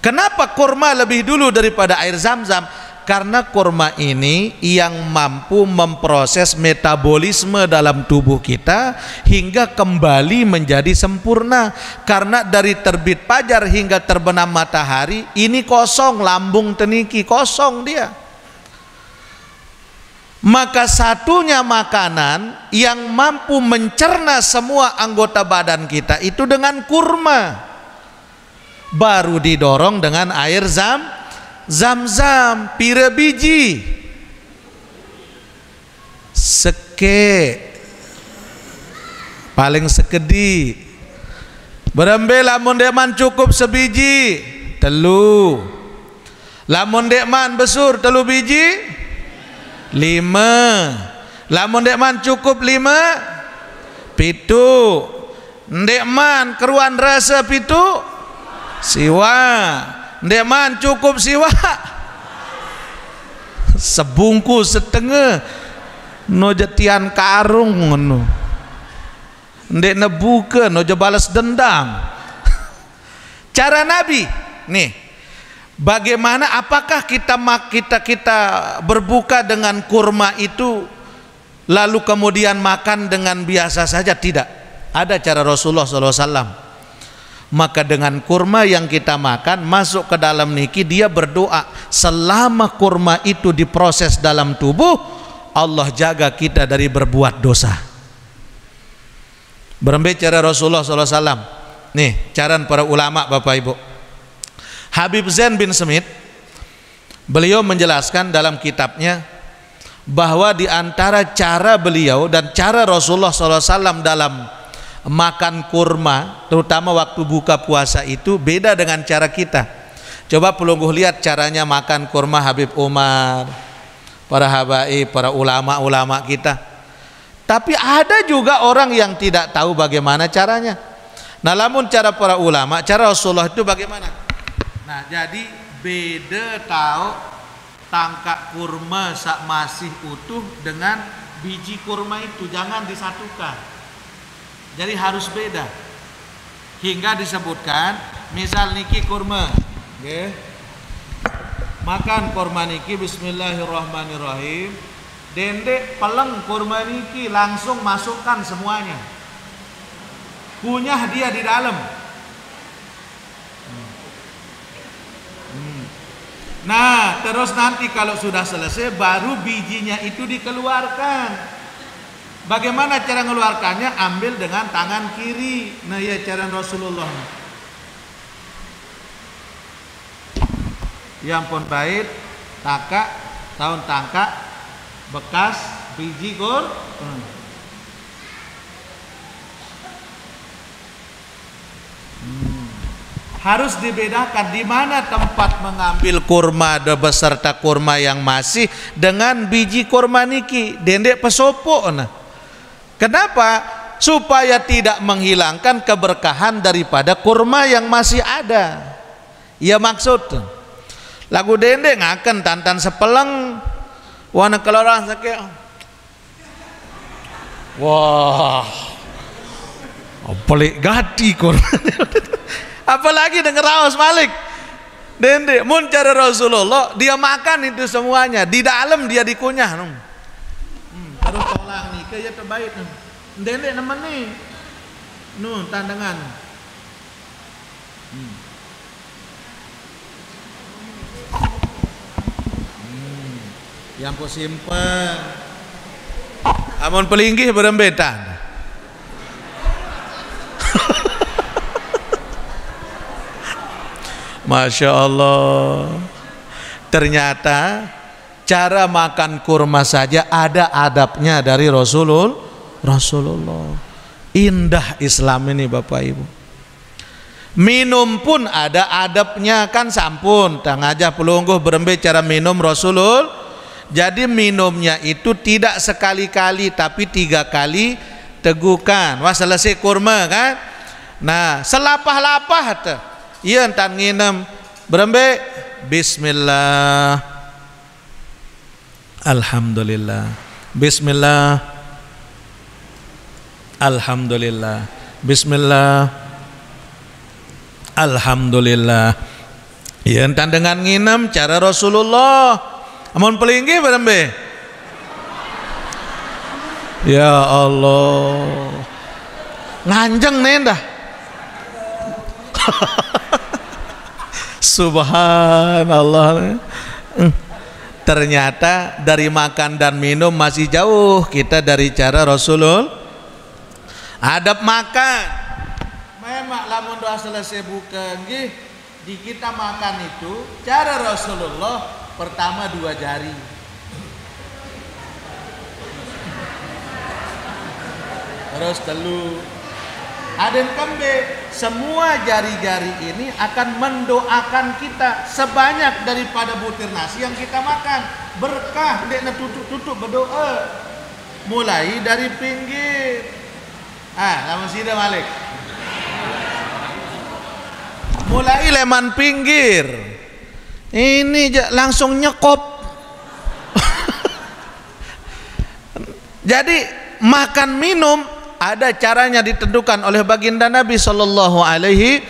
Speaker 3: Kenapa kurma lebih dulu daripada air zam-zam? Karena kurma ini yang mampu memproses metabolisme dalam tubuh kita hingga kembali menjadi sempurna. Karena dari terbit fajar hingga terbenam matahari ini kosong, lambung teniki kosong dia. Maka satunya makanan yang mampu mencerna semua anggota badan kita itu dengan kurma. Baru didorong dengan air Zam-zam pira biji seke paling sekedi berembe lamun dekman cukup sebiji telu lamun dekman besur telu biji 5 lamun dekman cukup 5 pitu dekman keruan rasa pitu siwa Ndeman cukup siwa sebungkus setengah no jetian karung ngono ndek nebuke no balas dendam. Cara Nabi nih, bagaimana, apakah kita berbuka dengan kurma itu lalu kemudian makan dengan biasa saja? Tidak, ada cara Rasulullah SAW. Maka dengan kurma yang kita makan masuk ke dalam niki, dia berdoa selama kurma itu diproses dalam tubuh, Allah jaga kita dari berbuat dosa. Berembe cara Rasulullah SAW. Nih cara para ulama Bapak Ibu. Habib Zain bin Smith, beliau menjelaskan dalam kitabnya bahwa di antara cara beliau dan cara Rasulullah SAW dalam makan kurma, terutama waktu buka puasa itu beda dengan cara kita. Coba pelungguh lihat caranya makan kurma Habib Umar, para habaib, para ulama-ulama kita. Tapi ada juga orang yang tidak tahu bagaimana caranya. Nah, namun cara para ulama, cara Rasulullah itu bagaimana? Nah, jadi beda tahu tangkak kurma sak masih utuh dengan biji kurma itu, jangan disatukan. Jadi harus beda. Hingga disebutkan misal niki kurma, okay. Makan kurma niki bismillahirrahmanirrahim. Dendek peleng kurma niki langsung masukkan semuanya. Kunyah dia di dalam. Nah, terus nanti kalau sudah selesai baru bijinya itu dikeluarkan. Bagaimana cara mengeluarkannya? Ambil dengan tangan kiri. Nah ya cara Rasulullah. Ya ampun bait, taka, tahun tangka, bekas biji kur. Harus dibedakan di mana tempat mengambil kurma beserta kurma yang masih dengan biji kurma niki. Dendek pesopo nah. Kenapa? Supaya tidak menghilangkan keberkahan daripada kurma yang masih ada. Ya maksud lagu dendek ngaken tantan sepeleng wana kelorang sakit. Wah, pelik gati kurma. Apalagi denger raos Malik dendek mun cara Rasulullah dia makan itu semuanya di dalam, dia dikunyah terus tolong nih kayak terbaik dendek nemen nih tandangan yang po simpen amun pelinggih berembetan. Masya Allah, ternyata cara makan kurma saja ada adabnya dari Rasulullah. Indah Islam ini Bapak Ibu. Minum pun ada adabnya kan, sampun tangajah pelungguh berembe cara minum Rasulullah. Jadi minumnya itu tidak sekali-kali tapi 3 kali tegukan. Wah selesai kurma kan. Nah selapah-lapah tuh. Iya entan nginem berembe bismillah alhamdulillah bismillah alhamdulillah bismillah alhamdulillah. Iya entan dengan nginem cara Rasulullah. Amun pelinggi berembe. Ya Allah. Nganjeng nendah. Subhanallah. Ternyata dari makan dan minum masih jauh kita dari cara Rasulullah. Adab makan. Memang lamun doa selesai buka nggih, di kita makan itu cara Rasulullah pertama 2 jari. Terus telu. Aden kembe, semua jari-jari ini akan mendoakan kita sebanyak daripada butir nasi yang kita makan. Berkah, dekna tutup-tutup berdoa. Mulai dari pinggir. Lama sida Malik. Mulai leman pinggir. Ini langsung nyekop. Jadi makan minum ada caranya ditentukan oleh baginda Nabi sallallahu alaihi,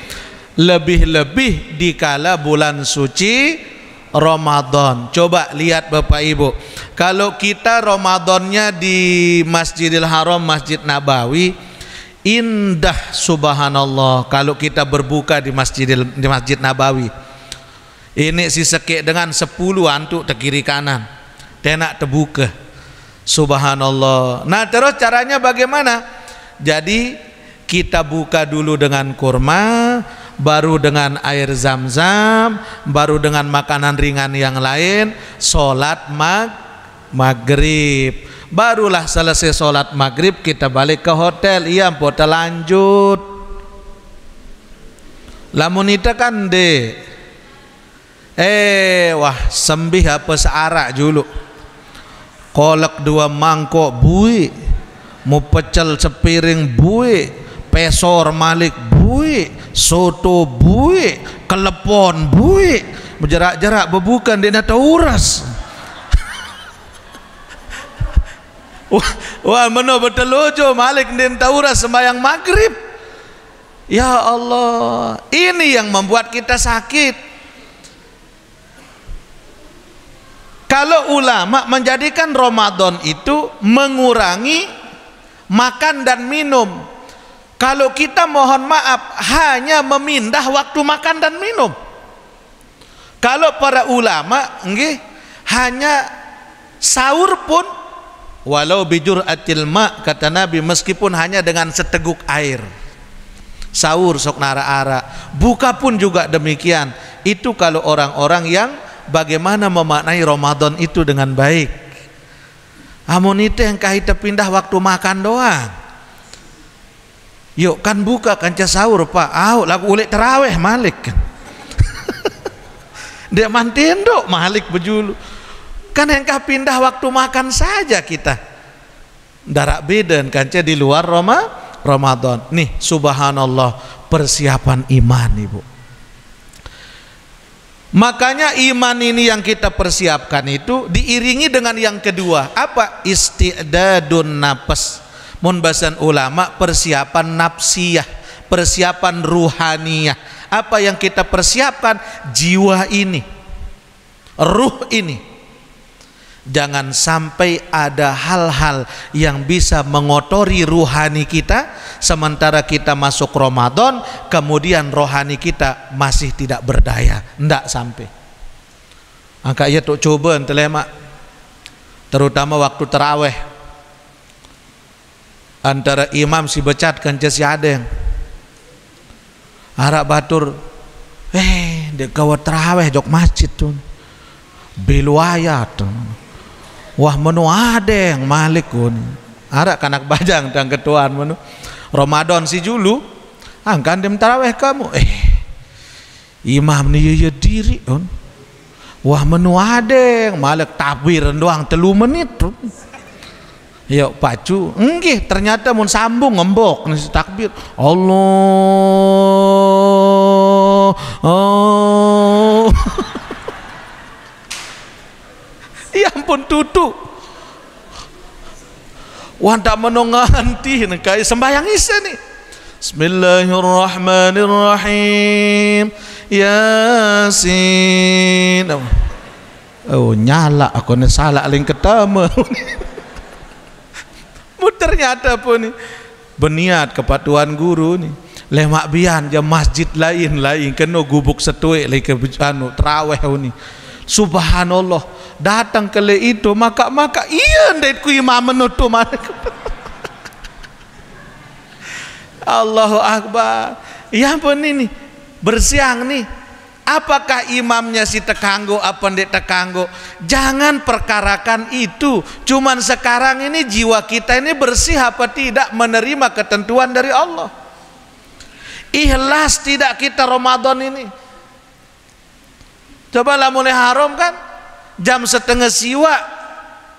Speaker 3: lebih-lebih di kala bulan suci Ramadan. Coba lihat Bapak Ibu, kalau kita Ramadannya di Masjidil Haram, Masjid Nabawi, indah subhanallah. Kalau kita berbuka di Masjid Nabawi, ini si sekek dengan 10 antuk te kiri kanan, tenak terbuka. Subhanallah. Nah terus caranya bagaimana? Jadi kita buka dulu dengan kurma, baru dengan air zam-zam, baru dengan makanan ringan yang lain, sholat maghrib. Barulah selesai sholat maghrib kita balik ke hotel. Iya kita lanjut. Lamun ita kan wah sembih apa searak dulu. Kolak 2 mangkok bui, mau pecel sepiring bui, pesor malik bui, soto bui, kelepon bui, berjarak-jarak bebukan dia nak uras. Wah mana betul lojo malik dia uras sembahyang maghrib. Ya Allah, ini yang membuat kita sakit. Kalau ulama menjadikan Ramadan itu mengurangi makan dan minum. Kalau kita mohon maaf hanya memindah waktu makan dan minum. Kalau para ulama nggih hanya sahur pun walau bijur'atil ma, kata Nabi, meskipun hanya dengan seteguk air. Sahur sok nara-ara, buka pun juga demikian. Itu kalau orang-orang yang bagaimana memaknai Ramadan itu dengan baik. Amun itu yang kahita pindah waktu makan doang. Yuk kan buka kanca sahur pak. Lagu ulik terawih malik kan. Dia mantendo malik bejulu. Kan yang kah pindah waktu makan saja kita. Darak beda kanca di luar Ramadan. Nih subhanallah, persiapan iman ibu. Makanya iman ini yang kita persiapkan itu diiringi dengan yang kedua. Apa? Isti'dadun nafas. Mun bahasan ulama, persiapan nafsiyah, persiapan ruhaniyah. Apa yang kita persiapkan? Jiwa ini, ruh ini. Jangan sampai ada hal-hal yang bisa mengotori ruhani kita sementara kita masuk Ramadan, kemudian rohani kita masih tidak berdaya. Ndak sampai. Angka ya tuh coba entelemak, terutama waktu terawih antara imam si becat kan si adeng harap batur dia kawat terawih jok masjid tuh beluaya tuh. Wah menu adeng malik kun arak kanak bajang dan ketuaan menu Ramadan si julu angkan dem taraweh kamu imam ni ya diri kun. Wah menu adeng malik takbir doang 3 menit kun. Yuk pacu enggih ternyata mun sambung ngembok nasi takbir Allah ya ampun tutu wanda menonganti kayak sembahyang isya nih. Bismillahirrahmanirrahim Yasin Oh nyala aku nih salah ling ketemu. Ternyata pun nih berniat kepatuhan guru nih lemak bian jam masjid lain kena gubuk setue lagi ke anu terawih ni. Subhanallah datang ke le itu maka iya ndait ku imam menutu mana. Allahu akbar. Ya ampun ini bersiang nih. Apakah imamnya si tekanggo apa ndek tekanggo? Jangan perkarakan itu. Cuman sekarang ini jiwa kita ini bersih apa tidak menerima ketentuan dari Allah. Ikhlas tidak kita Ramadan ini? Cobalah mulai haram kan? Jam setengah siwa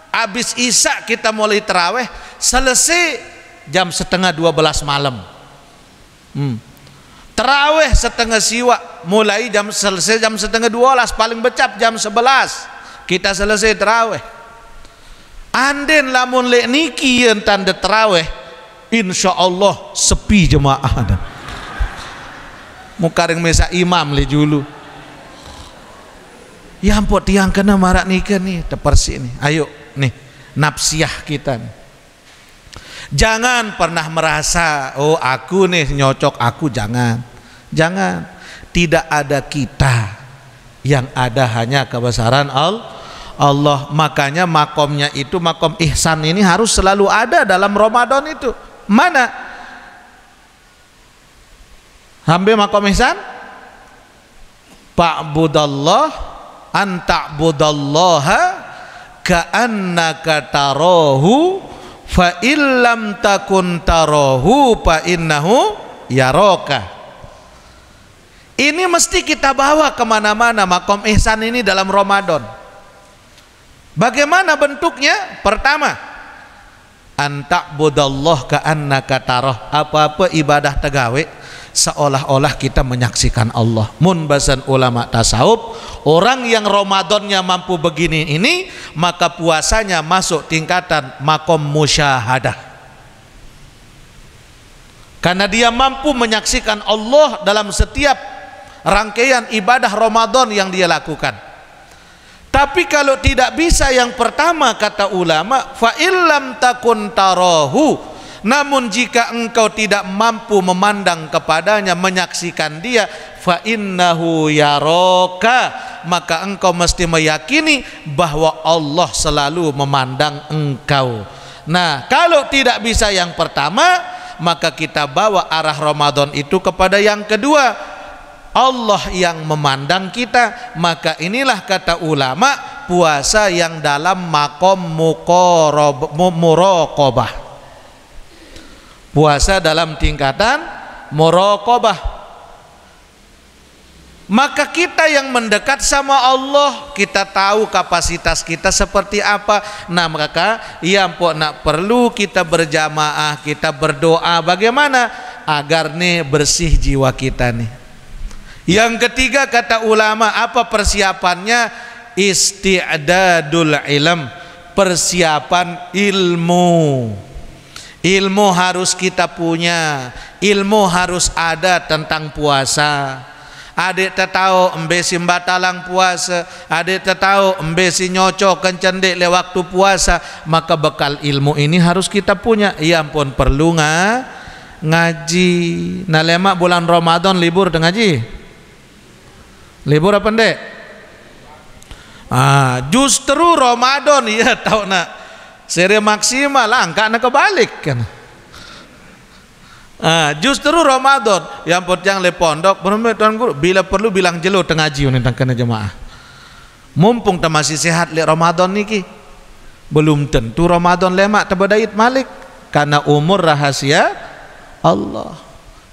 Speaker 3: habis isya kita mulai terawih, selesai jam setengah 12 malam. Terawih setengah siwa mulai selesai jam setengah 12, paling becap jam 11 kita selesai terawih. Anden lamun lek niki yen tanda terawih insyaallah sepi jemaah. Mukaring mesa imam le julu. Ya ampun tiang kena marak nikah nih tepersi nih. Ayo nih nafsiyah kita nih. Jangan pernah merasa oh aku nih nyocok aku, jangan. Tidak ada kita, yang ada hanya kebesaran Allah. Makanya makomnya itu makom ihsan ini harus selalu ada dalam Ramadan itu. Mana? Hambe makom ihsan? Fa'budallah anta'budallaha ka'annaka tarahu fa illam takun tarahu fa innahu yaraka. Ini mesti kita bawa kemana-mana makom ihsan ini dalam Ramadan. Bagaimana bentuknya? Pertama, anta'budallah ka'annaka tarah. Apa-apa ibadah tegawe seolah-olah kita menyaksikan Allah. Mun basan ulama tasawuf, orang yang Ramadannya mampu begini ini, maka puasanya masuk tingkatan makom musyahadah. Karena dia mampu menyaksikan Allah dalam setiap rangkaian ibadah Ramadan yang dia lakukan. Tapi kalau tidak bisa yang pertama kata ulama, fa illam takun tarahu, namun jika engkau tidak mampu memandang kepadanya, menyaksikan dia, fa innahu yaraka, maka engkau mesti meyakini bahwa Allah selalu memandang engkau. Nah, kalau tidak bisa yang pertama, maka kita bawa arah Ramadan itu kepada yang kedua, Allah yang memandang kita. Maka inilah kata ulama puasa yang dalam makom muraqabah, puasa dalam tingkatan muraqabah. Maka kita yang mendekat sama Allah, kita tahu kapasitas kita seperti apa. Nah maka ya nak perlu kita berjamaah, kita berdoa bagaimana agar nih bersih jiwa kita nih. Yang ketiga kata ulama, apa persiapannya? Isti'dadul ilm, persiapan ilmu. Ilmu harus kita punya, ilmu harus ada tentang puasa. Adik tahu embesi batalang puasa, adik tahu embesi nyocok kencendek le waktu puasa, maka bekal ilmu ini harus kita punya. Ya ampun perlu ngaji. Nah lemak bulan Ramadan libur dengan ngaji. Libur apa ndek? Justru Ramadan ya tahu nak seri maksimal angka nak kebalik kan. Justru Ramadan yang potjang le pondok tuan guru bila perlu bilang jelo tengah jiu tentang kena jemaah. Mumpung ta masih sehat le Ramadan niki. Belum tentu Ramadan lemak tabadait malik karena umur rahasia Allah.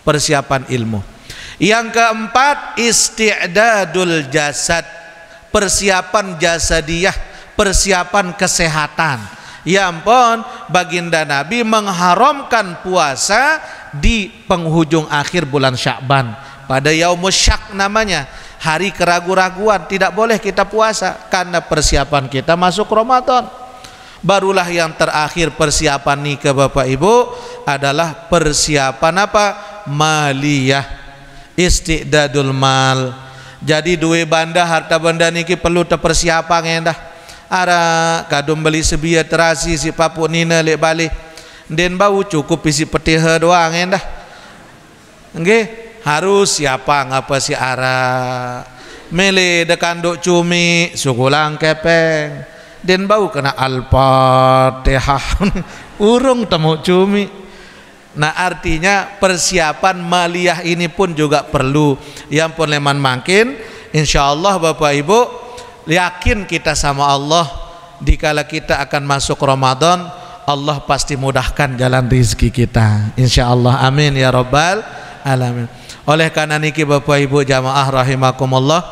Speaker 3: Persiapan ilmu. Yang keempat isti'dadul jasad, persiapan jasadiyah, persiapan kesehatan. Ya ampun, baginda Nabi mengharamkan puasa di penghujung akhir bulan Sya'ban pada yaumus syak namanya, hari keraguan-raguan. Tidak boleh kita puasa karena persiapan kita masuk Ramadan. Barulah yang terakhir persiapan nikah Bapak Ibu adalah persiapan apa? Maliyah, isti'dadul mal. Jadi duwe banda harta benda niki perlu terpersiapan endah. Ara kadung beli sebia terasi si papu nina lek balik. Den bau cukup isi petiha doang endah. Nggih, harus siapa ngapa si ara. Mele dekanduk cumi sukulang kepeng. Den bau kena Al-Fatihah. Urung temu cumi. Nah artinya persiapan maliyah ini pun juga perlu. Yang pun leman makin, insyaallah Bapak Ibu, yakin kita sama Allah, dikala kita akan masuk Ramadan, Allah pasti mudahkan jalan rizki kita, insyaallah. Amin ya rabbal alamin. Oleh karena niki Bapak Ibu jamaah rahimakumullah,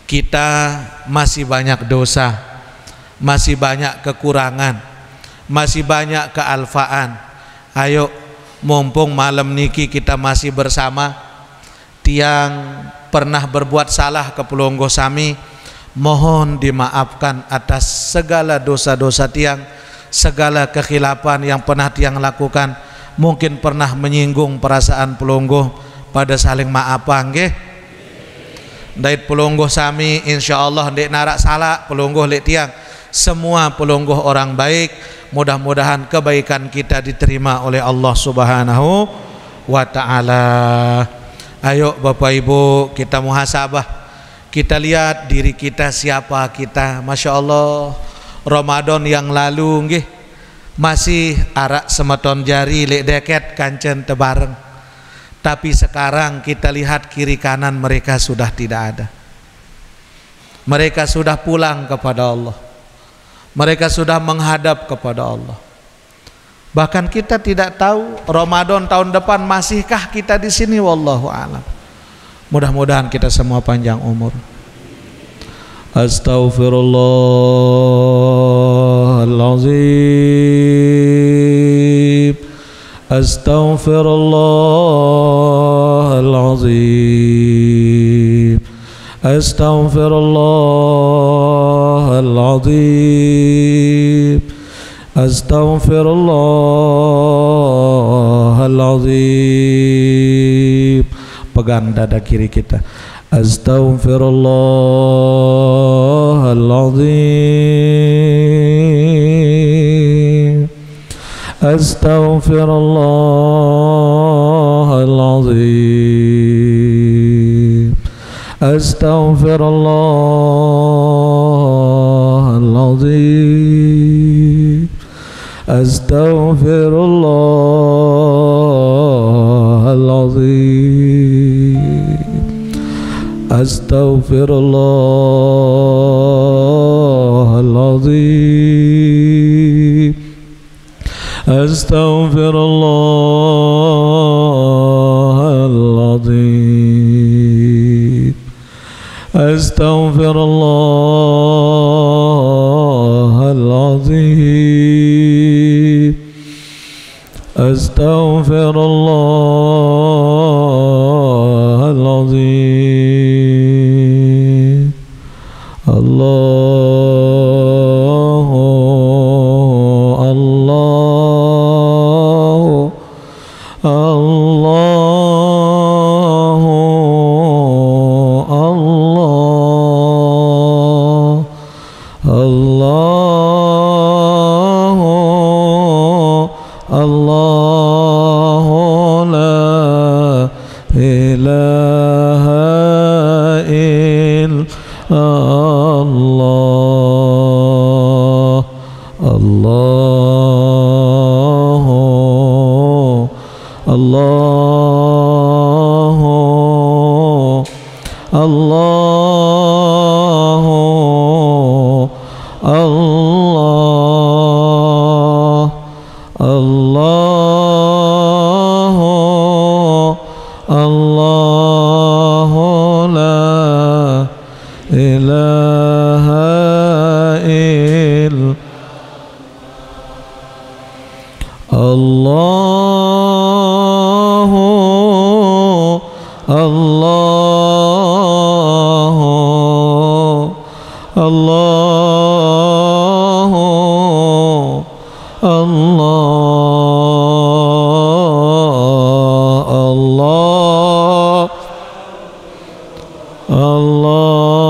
Speaker 3: kita masih banyak dosa, masih banyak kekurangan, masih banyak kealfaan. Ayo mumpung malam niki kita masih bersama, tiang pernah berbuat salah ke pelonggo sami, mohon dimaafkan atas segala dosa-dosa tiang, segala kekhilafan yang pernah tiang lakukan. Mungkin pernah menyinggung perasaan pelonggo, pada saling maafan nggih. Dait pelonggo sami insyaallah ndek narak salah pelonggo lek tiang. Semua pelonggo orang baik. Mudah-mudahan kebaikan kita diterima oleh Allah Subhanahu wa ta'ala. Ayo Bapak Ibu, kita muhasabah, kita lihat diri kita siapa kita. Masya Allah, Ramadan yang lalu nggih masih arak semeton jari lek deket kancen tebareng. Tapi sekarang kita lihat kiri kanan mereka sudah tidak ada. Mereka sudah pulang kepada Allah. Mereka sudah menghadap kepada Allah. Bahkan kita tidak tahu Ramadan tahun depan masihkah kita di sini, wallahu a'lam. Mudah-mudahan kita semua panjang umur. Astaghfirullahalazim. Astaghfirullahalazim. Astaghfirullahalazim. Astaghfirullahalazim. Pegang dada kiri kita. Astaghfirullahalazim. Astaghfirullahalazim. Astaghfirullahalazim. Astaghfirullahalazim. Astaghfirullahalazim. Astaghfirullahalazim. Astaghfirullahalazim. Astaghfirullahalazim. Allahu Allahu Allahu Allah Allahu Allahu la ilaha illallah Allahu Allahu Allahu Allah Allahu Allahu la ilaha illallah Allahu Allahu Allahu Allah Allah Allah